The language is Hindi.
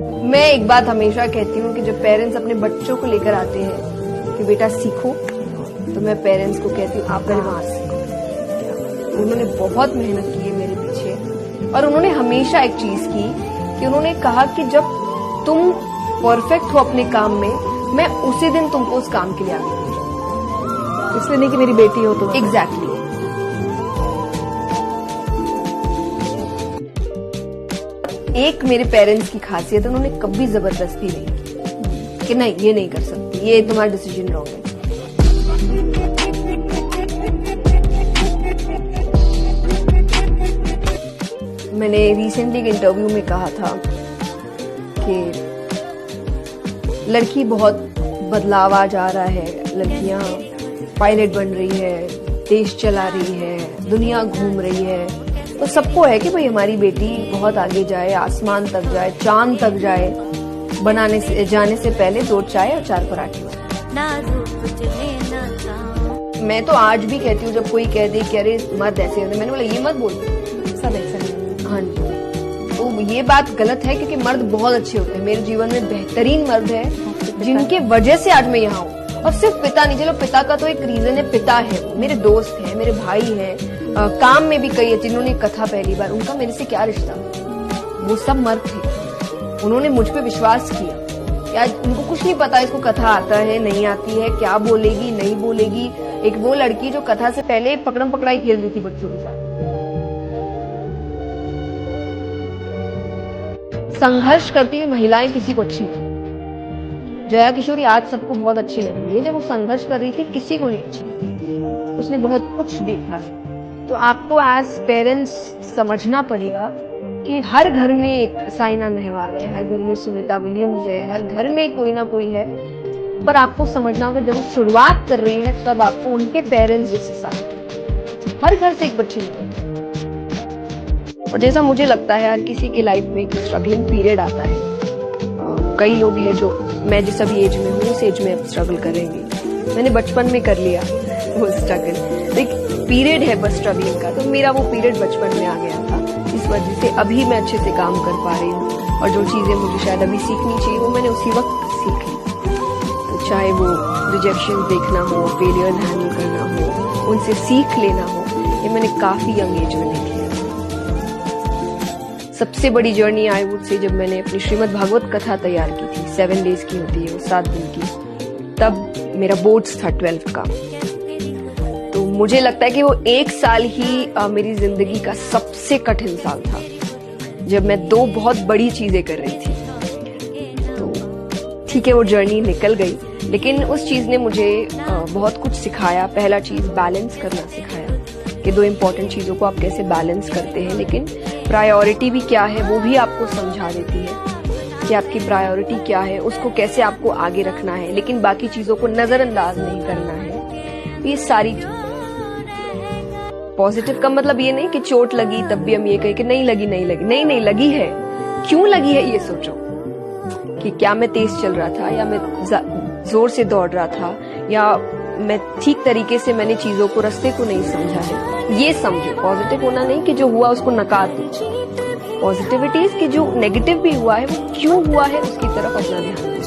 मैं एक बात हमेशा कहती हूँ कि जब पेरेंट्स अपने बच्चों को लेकर आते हैं कि बेटा सीखो, तो मैं पेरेंट्स को कहती हूँ आप वहां सीखो। उन्होंने बहुत मेहनत की है मेरे पीछे, और उन्होंने हमेशा एक चीज की कि उन्होंने कहा कि जब तुम परफेक्ट हो अपने काम में, मैं उसी दिन तुमको उस काम के लिए आगे भेजूंगा। इसलिए नहीं कि मेरी बेटी हो तो। एग्जैक्टली। एक मेरे पेरेंट्स की खासियत है, उन्होंने कभी जबरदस्ती नहीं की कि नहीं ये नहीं कर सकती, ये तुम्हारा डिसीजन रॉन्ग है। मैंने रिसेंटली एक इंटरव्यू में कहा था कि लड़की बहुत बदलाव आ जा रहा है, लड़कियां पायलट बन रही है, देश चला रही है, दुनिया घूम रही है, तो सबको है कि भाई हमारी बेटी बहुत आगे जाए, आसमान तक जाए, चांद तक जाए, जाने से पहले 2 चाय और 4 पराठे। मैं तो आज भी कहती हूँ जब कोई कह दे कि अरे मर्द ऐसे होते, मैंने बोला ये मत बोल, सब ऐसा नहीं। हाँ जी, तो ये बात गलत है क्योंकि मर्द बहुत अच्छे होते हैं। मेरे जीवन में बेहतरीन मर्द है जिनके वजह से आज मैं यहाँ हूँ। और सिर्फ पिता नहीं, चलो पिता का तो एक रीजन है, पिता है, मेरे दोस्त हैं, मेरे भाई हैं, काम में भी कई है जिन्होंने कथा पहली बार, उनका मेरे से क्या रिश्ता, वो सब मर्द थे। उन्होंने मुझ पे विश्वास किया कि आज उनको कुछ नहीं पता इसको कथा आता है नहीं आती है, क्या बोलेगी नहीं बोलेगी। एक वो लड़की जो कथा से पहले पकड़म पकड़ाई खेल रही थी बच्चों के साथ। संघर्ष करती हुई महिलाएं किसी को अच्छी नहीं। जया किशोरी आज सबको बहुत अच्छी लग रही है, जब वो संघर्ष कर रही थी किसी को नहीं अच्छी। उसने बहुत कुछ देखा है। तो आपको एज पेरेंट्स समझना पड़ेगा कि हर घर में एक साइना नेहवाल है, हर घर में सुनीता विलियम्स है, हर घर में कोई ना कोई है, पर आपको समझना होगा जब वो शुरुआत कर रही है तब आपको उनके पेरेंट्स जैसे साथ, हर घर से एक बच्चे निकलते हैं। और जैसा मुझे लगता है हर किसी की लाइफ में एक स्ट्रगलिंग पीरियड आता है। कई लोग हैं जो मैं जिस अभी एज में हूँ उस एज में स्ट्रगल करेंगे। मैंने बचपन में कर लिया वो स्ट्रगल, एक पीरियड है बस स्ट्रगलिंग का, तो मेरा वो पीरियड बचपन में आ गया था। इस वजह से अभी मैं अच्छे से काम कर पा रही हूँ, और जो चीजें मुझे शायद अभी सीखनी चाहिए वो मैंने उसी वक्त सीख ली। तो चाहे वो रिजेक्शन देखना हो, फेलियर हैंडल करना हो, उनसे सीख लेना हो, ये मैंने काफी यंग एज में देखी है। सबसे बड़ी जर्नी आई वुड से जब मैंने अपनी श्रीमद् भागवत कथा तैयार की थी, 7 डेज की होती है वो, 7 दिन की, तब मेरा बोर्ड्स था 12th का। तो मुझे लगता है कि वो 1 साल ही मेरी जिंदगी का सबसे कठिन साल था, जब मैं 2 बहुत बड़ी चीजें कर रही थी। तो ठीक है वो जर्नी निकल गई, लेकिन उस चीज ने मुझे बहुत कुछ सिखाया। पहला चीज बैलेंस करना सिखाया कि 2 इम्पोर्टेंट चीजों को आप कैसे बैलेंस करते हैं, लेकिन प्रायोरिटी भी क्या है वो भी आपको समझा देती है कि आपकी प्रायोरिटी क्या है, उसको कैसे आपको आगे रखना है, लेकिन बाकी चीजों को नजरअंदाज नहीं करना है। ये सारी पॉजिटिव का मतलब ये नहीं कि चोट लगी तब भी हम ये कहें कि नहीं लगी नहीं लगी, नहीं लगी है। क्यों लगी है ये सोचो कि क्या मैं तेज चल रहा था, या मैं जोर से दौड़ रहा था, या मैं ठीक तरीके से मैंने चीजों को, रास्ते को नहीं समझा है। ये समझो, पॉजिटिव होना नहीं कि जो हुआ उसको नकार दो। पॉजिटिविटी कि जो नेगेटिव भी हुआ है वो क्यों हुआ है उसकी तरफ अपना ध्यान